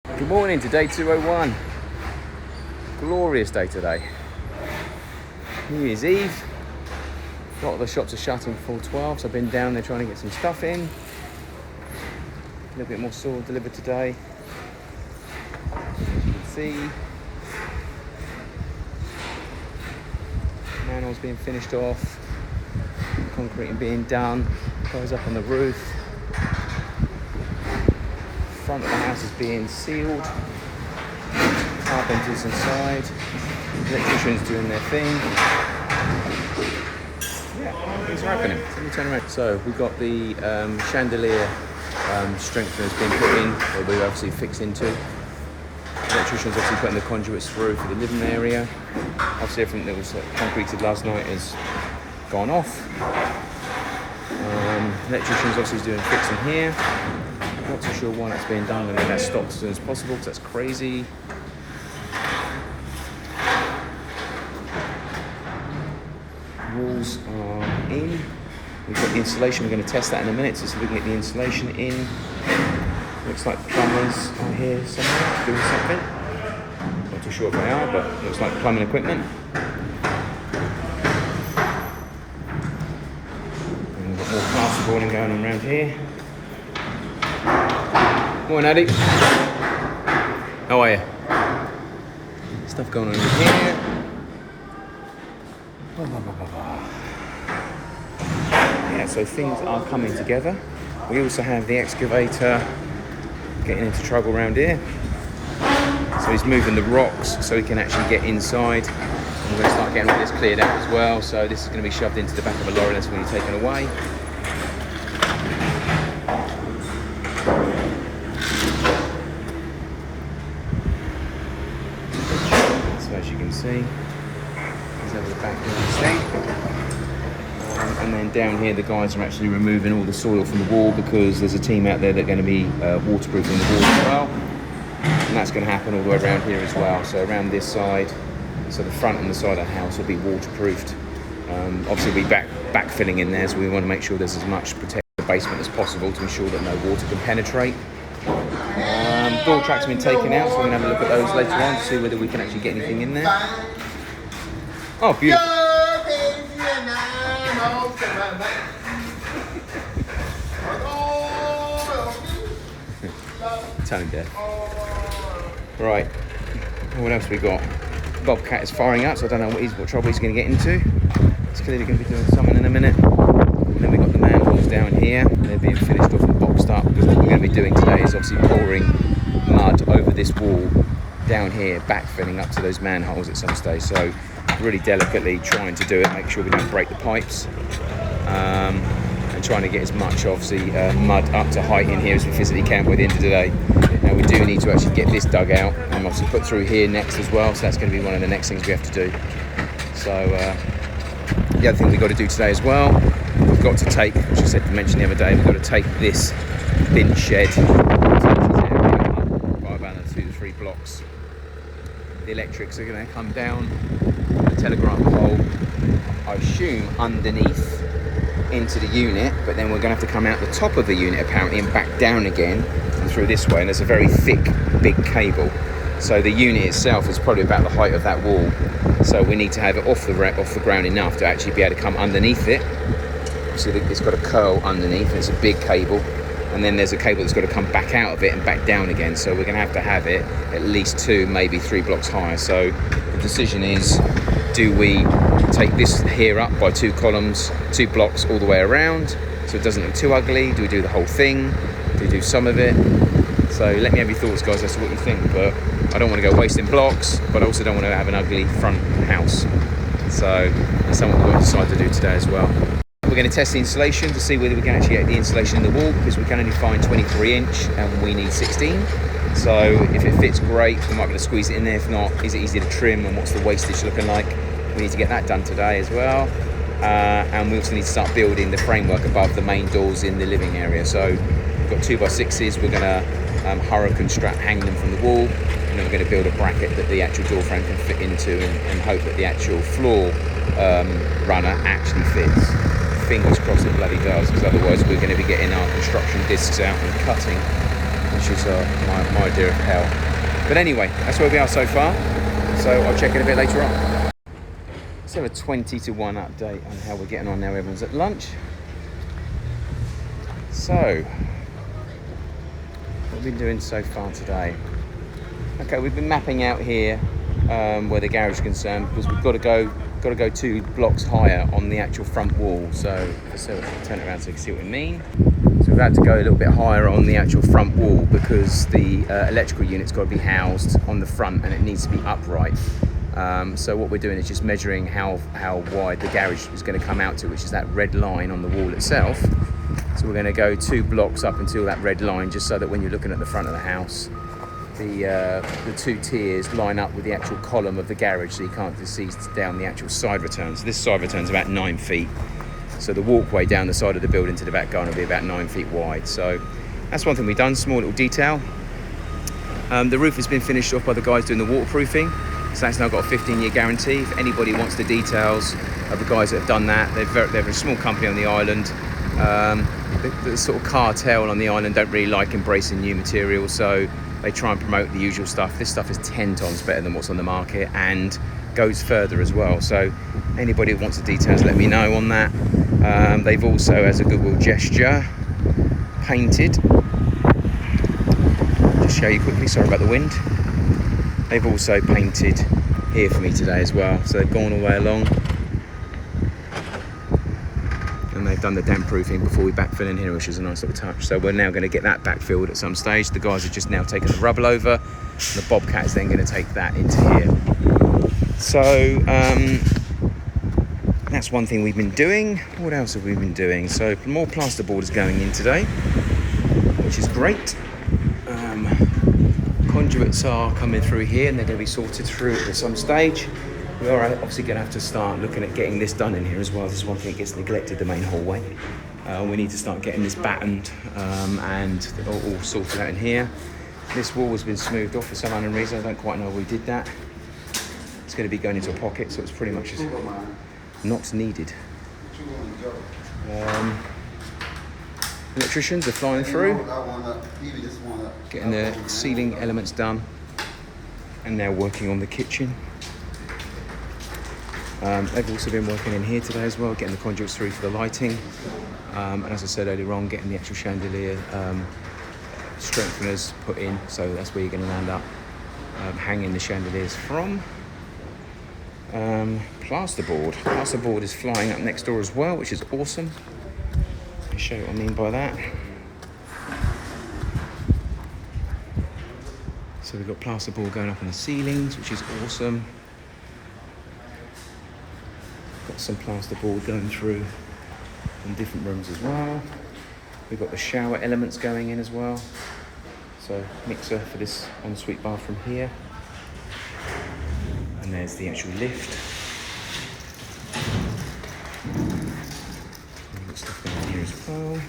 Good morning to day 201. Glorious day today. New Year's Eve. A lot of the shops are shutting before 12, so I've been down there trying to get some stuff in. A little bit more saw delivered today. As you can see, manholes being finished off, concreting being done, guys up on the roof. Front of the house is being sealed. Carpenters inside. Electricians doing their thing. Yeah, things are happening. Let me turn around. So we've got the chandelier strengtheners being put in, or we obviously fix into. Electricians obviously putting the conduits through for the living area. Obviously everything that was concreted last night has gone off. Electricians obviously is doing fixing here. Not too sure why that's being done. I'm going to get that stopped as soon as possible because that's crazy. Walls are in. We've got the insulation. We're going to test that in a minute to see if we can get the insulation in. Looks like the plumbers are here somewhere doing something. Not too sure if they are, but looks like plumbing equipment. And we've got more plasterboarding going on around here. Morning, Addy. How are you? Stuff going on in here. Yeah, so things are coming together. We also have the excavator getting into trouble around here. So he's moving the rocks so he can actually get inside. And we're going to start getting all this cleared out as well. So this is going to be shoved into the back of a lorry that's going to be taken away. As you can see, let's have the background thing. And then down here, the guys are actually removing all the soil from the wall because there's a team out there that are going to be waterproofing the wall as well. And that's going to happen all the way around here as well. So around this side, so the front and the side of the house will be waterproofed. Obviously, we'll be backfilling in there, so we want to make sure there's as much protect the basement as possible to ensure that no water can penetrate. Door tracks have been taken out, so we're going to have a look at those later on to see whether we can actually get anything in there. Oh, beautiful. Tone deaf. Right, what else we got? Bobcat is firing up, so I don't know what trouble he's going to get into. He's clearly going to be doing something in a minute. And then we've got the manholes down here. They're being finished off and boxed up because what we're going to be doing today is obviously pouring mud over this wall down here, backfilling up to those manholes at some stage. So really delicately trying to do it, make sure we don't break the pipes, and trying to get as much obviously mud up to height in here as we physically can by the end of the day. Now we do need to actually get this dug out and obviously put through here next as well, so that's going to be one of the next things we have to do. So the other thing we've got to do today as well, we've got to take, which I said to mention the other day, we've got to take this bin shed by about 2 to 3 blocks. The electrics are going to come down the telegraph pole, I assume underneath into the unit, but then we're going to have to come out the top of the unit apparently and back down again and through this way, and there's a very thick big cable, so the unit itself is probably about the height of that wall, so we need to have it off the ground enough to actually be able to come underneath it. See, it's got a curl underneath and it's a big cable, and then there's a cable that's got to come back out of it and back down again, so we're going to have it at least 2, maybe 3 blocks higher. So the decision is, do we take this here up by 2 columns, 2 blocks all the way around so it doesn't look too ugly? Do we do the whole thing? Do we do some of it? So let me have your thoughts, guys, as to what you think. But I don't want to go wasting blocks, but I also don't want to have an ugly front house. So that's something we're going to decide to do today as well. We're going to test the insulation to see whether we can actually get the insulation in the wall, because we can only find 23 inch and we need 16. So if it fits, great, we might be able to squeeze it in there. If not, is it easy to trim and what's the wastage looking like? We need to get that done today as well. And we also need to start building the framework above the main doors in the living area. So we've got 2x6s, we're going to hurricane strap hang them from the wall, and then we're going to build a bracket that the actual door frame can fit into, and hope that the actual floor runner actually fits. Fingers crossed it bloody does, because otherwise we're going to be getting our construction discs out and cutting and which is my idea of hell. But anyway, that's where we are so far. So I'll check in a bit later on. Let's have a 20 to 1 update on how we're getting on now. Everyone's at lunch. So, what have we been doing so far today? Okay, we've been mapping out here where the garage is concerned, because we've got to go 2 blocks higher on the actual front wall. So let's turn it around so you can see what we mean. So we've had to go a little bit higher on the actual front wall because the electrical unit's got to be housed on the front and it needs to be upright. So what we're doing is just measuring how wide the garage is going to come out to, which is that red line on the wall itself. So we're going to go 2 blocks up until that red line, just so that when you're looking at the front of the house, the 2 tiers line up with the actual column of the garage, so you can't just see down the actual side return. So this side return is about 9 feet. So the walkway down the side of the building to the back garden will be about 9 feet wide. So that's one thing we've done, small little detail. The roof has been finished off by the guys doing the waterproofing. So that's now got a 15-year guarantee. If anybody wants the details of the guys that have done that, they're a small company on the island. The sort of cartel on the island don't really like embracing new materials, so they try and promote the usual stuff. This stuff is 10 times better than what's on the market and goes further as well. So anybody who wants the details, let me know on that. They've also, as a goodwill gesture, painted. Just show you quickly, sorry about the wind. They've also painted here for me today as well. So they've gone all the way along. And they've done the damp proofing before we backfill in here, which is a nice little touch. So we're now going to get that backfilled at some stage. The guys are just now taking the rubble over. And the Bobcat is then going to take that into here. So that's one thing we've been doing. What else have we been doing? So more plasterboard is going in today, which is great. Conduits are coming through here and they're going to be sorted through at some stage. We are obviously going to have to start looking at getting this done in here as well. This is one thing that gets neglected, the main hallway. We need to start getting this battened and all sorted out in here. This wall has been smoothed off for some unknown reason. I don't quite know why we did that. It's going to be going into a pocket, so it's pretty much just not needed. Electricians are flying through, getting the ceiling elements done, and now working on the kitchen. They've also been working in here today as well, getting the conduits through for the lighting. And as I said earlier on, getting the actual chandelier strengtheners put in, so that's where you're going to land up hanging the chandeliers from. Plasterboard. Plasterboard is flying up next door as well, which is awesome. I'll show you what I mean by that. So we've got plasterboard going up on the ceilings, which is awesome. Got some plasterboard going through in different rooms as well. We've got the shower elements going in as well. So mixer for this ensuite bathroom here. And there's the actual lift. We've got stuff going on here as well.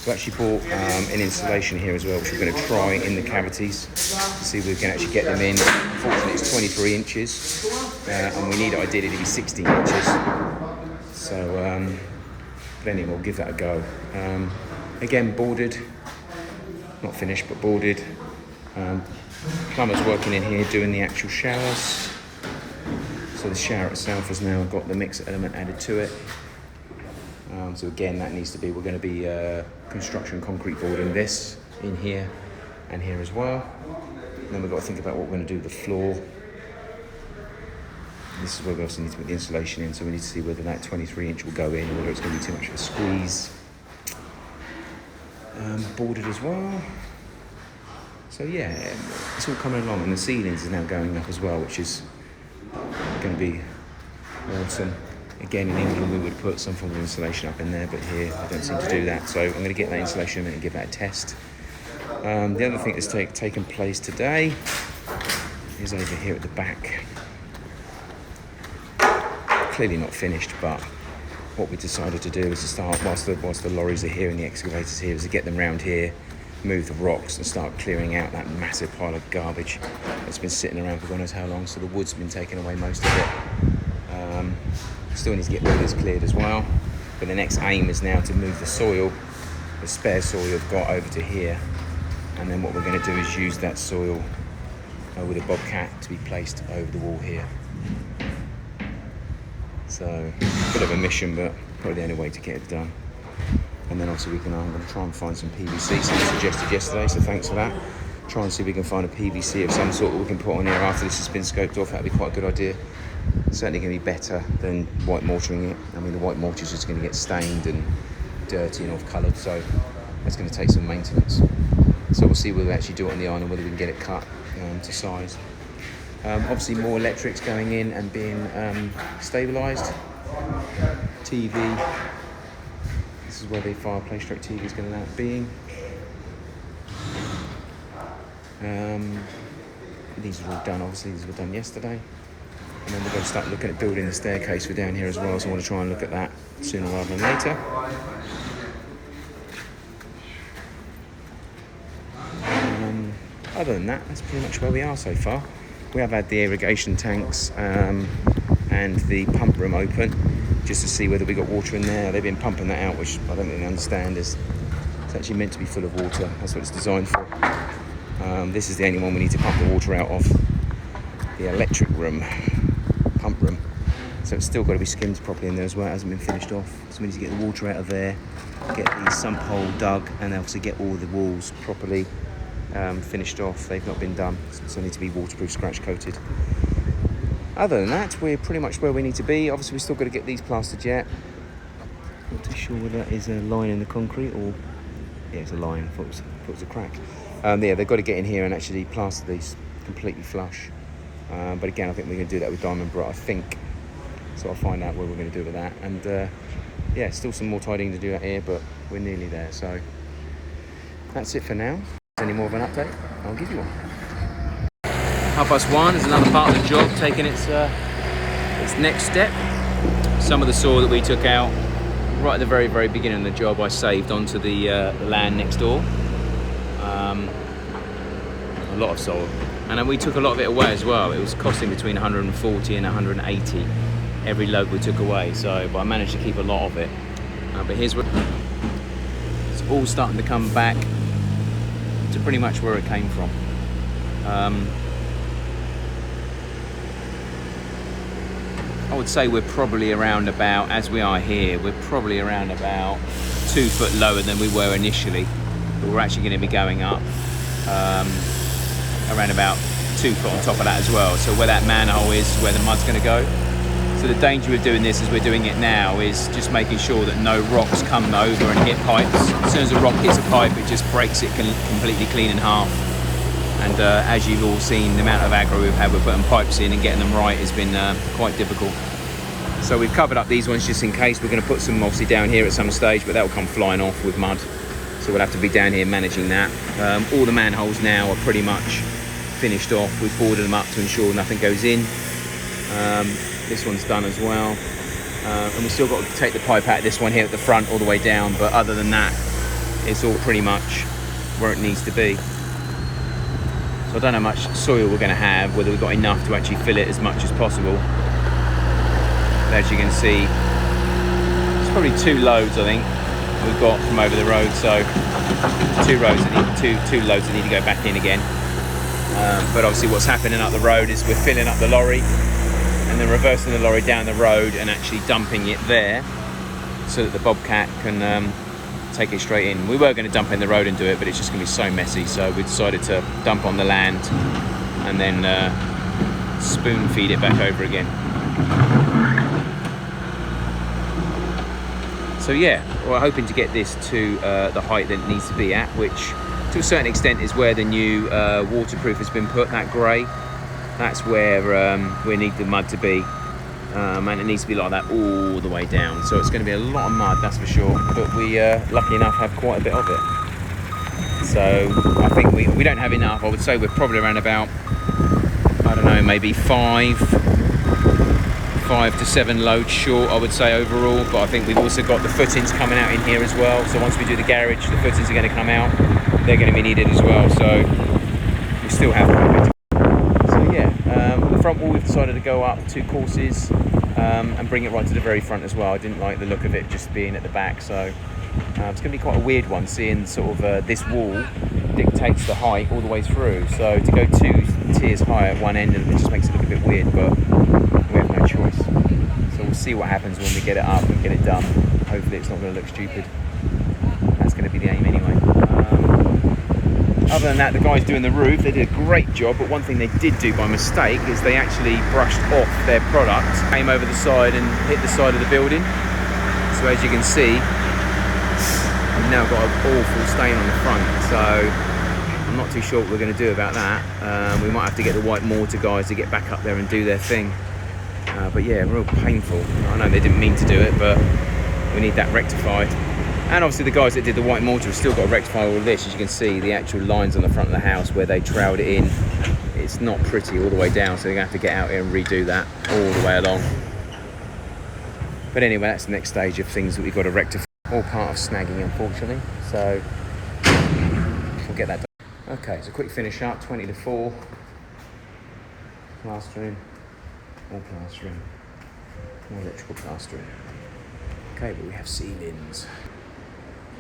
We actually bought an insulation here as well, which we're going to try in the cavities to see if we can actually get them in. Unfortunately, it's 23 inches, and we need it ideally to be 16 inches. So, but anyway, we'll give that a go. Again, boarded, not finished, but boarded. Plumber's working in here doing the actual showers. So the shower itself has now got the mixer element added to it. So again, that needs to be, we're going to be construction concrete boarding this in here and here as well. And then we've got to think about what we're going to do with the floor. This is where we also need to put the insulation in, so we need to see whether that 23-inch will go in or whether it's going to be too much of a squeeze. Boarded as well. So yeah, it's all coming along, and the ceilings are now going up as well, which is going to be awesome. Again, in England we would put some form of insulation up in there, but here I don't seem to do that. So I'm going to get that insulation in and give that a test. The other thing that's taken place today is over here at the back. Clearly not finished, but what we decided to do is to start, whilst the lorries are here and the excavators here, is to get them round here, move the rocks and start clearing out that massive pile of garbage that's been sitting around for God knows how long. So the wood's been taking away most of it. Still need to get all this cleared as well. But the next aim is now to move the soil, the spare soil we've got, over to here, And then what we're going to do is use that soil with a bobcat to be placed over the wall here. So a bit of a mission, but probably the only way to get it done. And then obviously I'm going to try and find some PVC. Someone suggested yesterday, so thanks for that. Try and see if we can find a PVC of some sort that we can put on here after this has been scoped off. That'd be quite a good idea. Certainly going to be better than white mortaring it. I mean, the white mortar is just going to get stained and dirty and off-coloured, so that's going to take some maintenance. So we'll see whether we actually do it on the iron, whether we can get it cut to size. Obviously more electrics going in and being stabilised. TV. This is where the fireplace stroke TV is going to end up being. These are all done, obviously these were done yesterday. And then we're going to start looking at building the staircase for down here as well, so I want to try and look at that sooner rather than later. Other than that, that's pretty much where we are so far. We have had the irrigation tanks and the pump room open just to see whether we got water in there. They've been pumping that out, which I don't really understand. It's actually meant to be full of water. That's what it's designed for. This is the only one we need to pump the water out of. The electric room, pump room. So it's still got to be skimmed properly in there as well. It hasn't been finished off. So we need to get the water out of there, get the sump hole dug, and obviously get all the walls properly finished off. They've not been done, so they need to be waterproof, scratch coated. Other than that, we're pretty much where we need to be. Obviously we've still got to get these plastered yet. Not too sure whether that is a line in the concrete or yeah, it's a line. I thought it was a crack. Yeah, they've got to get in here and actually plaster these completely flush. But again, I think we're going to do that with Diamond Bright, I think. So I'll find out what we're going to do with that. And yeah, still some more tidying to do out here, but we're nearly there. So that's it for now. Any more of an update, I'll give you one. 1:30 is another part of the job taking its next step. Some of the soil that we took out right at the very, very beginning of the job I saved onto the land next door. A lot of soil. And then we took a lot of it away as well. It was costing between 140 and 180 every load we took away. So, but I managed to keep a lot of it. But here's what it's all starting to come back to pretty much where it came from. I would say we're probably around about, as we are here, we're probably around about 2 foot lower than we were initially. But we're actually going to be going up around about 2 foot on top of that as well. So where that manhole is where the mud's going to go. So the danger with doing this as we're doing it now is just making sure that no rocks come over and hit pipes. As soon as a rock hits a pipe, it just breaks it completely clean in half. And as you've all seen, the amount of aggro we've had with putting pipes in and getting them right has been quite difficult. So we've covered up these ones just in case. We're going to put some obviously down here at some stage, but that will come flying off with mud. So we'll have to be down here managing that. All the manholes now are pretty much finished off. We've boarded them up to ensure nothing goes in. This one's done as well. And we've still got to take the pipe out of this one here at the front all the way down. But other than that, it's all pretty much where it needs to be. So I don't know how much soil we're going to have, whether we've got enough to actually fill it as much as possible. But as you can see, it's probably 2 loads I think we've got from over the road. So 2 loads that need to go back in again. But obviously what's happening up the road is we're filling up the lorry and then reversing the lorry down the road and actually dumping it there so that the bobcat can take it straight in. We were going to dump in the road and do it, but it's just going to be so messy, so we decided to dump on the land and then spoon feed it back over again. So yeah, we're hoping to get this to the height that it needs to be at, which to a certain extent is where the new waterproof has been put, that grey. That's where we need the mud to be, and it needs to be like that all the way down. So it's going to be a lot of mud, that's for sure, but we lucky enough have quite a bit of it. So I think we don't have enough. I would say we're probably around about, I don't know, maybe 5 to 7 loads short, I would say, overall. But I think we've also got the footings coming out in here as well. So once we do the garage, the footings are going to come out. They're going to be needed as well. So we still have quite a bit to go. So yeah, the front wall we've decided to go up 2 courses and bring it right to the very front as well. I didn't like the look of it just being at the back, so It's going to be quite a weird one, seeing sort of this wall dictates the height all the way through. So to go 2 tiers high at one end, and it just makes it look a bit weird, but we have no choice. So we'll see what happens when we get it up and get it done. Hopefully it's not going to look stupid. That's going to be the aim anyway. Other than that, the guys doing the roof, they did a great job, but one thing they did do by mistake is they actually brushed off their product, came over the side and hit the side of the building. So as you can see, I've now got an awful stain on the front, so I'm not too sure what we're going to do about that. We might have to get the white mortar guys to get back up there and do their thing. But yeah, real painful. I know they didn't mean to do it, but we need that rectified. And obviously the guys that did the white mortar have still got to rectify all of this. As you can see, the actual lines on the front of the house where they troweled it in, it's not pretty all the way down, so they're going to have to get out here and redo that all the way along. But anyway, that's the next stage of things that we've got to rectify. All part of snagging, unfortunately, so we'll get that done. Okay, so quick finish up, 20 to 4. Plastering, all plastering, more electrical plastering. Okay, but we have ceilings.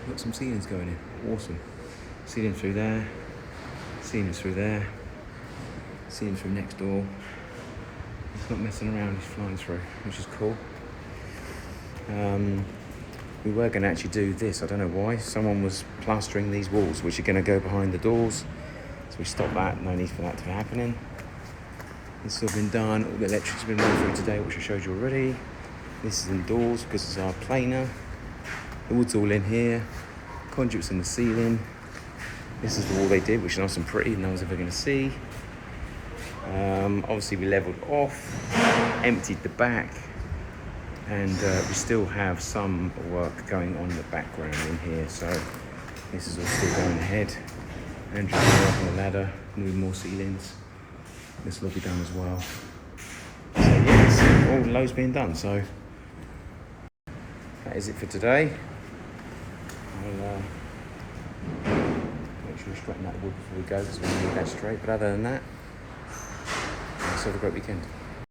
We've got some ceilings going in, awesome. Ceiling through there, ceilings through there, ceiling through next door. He's not messing around, he's flying through, which is cool. We were going to actually do this, I don't know why. Someone was plastering these walls, which are going to go behind the doors. So we stopped that, no need for that to be happening. This has all been done, all the electric's been run through today, which I showed you already. This is indoors because it's our planer. The wood's all in here. Conduits in the ceiling. This is the wall they did, which is nice and pretty, no one's ever going to see. Obviously we levelled off, emptied the back, and we still have some work going on in the background in here, so this is all still going ahead. Andrew's up on the ladder, moving more ceilings. This will be done as well. So yes, all loads being done, so that is it for today. I'll make sure we straighten out the wood before we go, because we need that straight, but other than that, let's have a great weekend.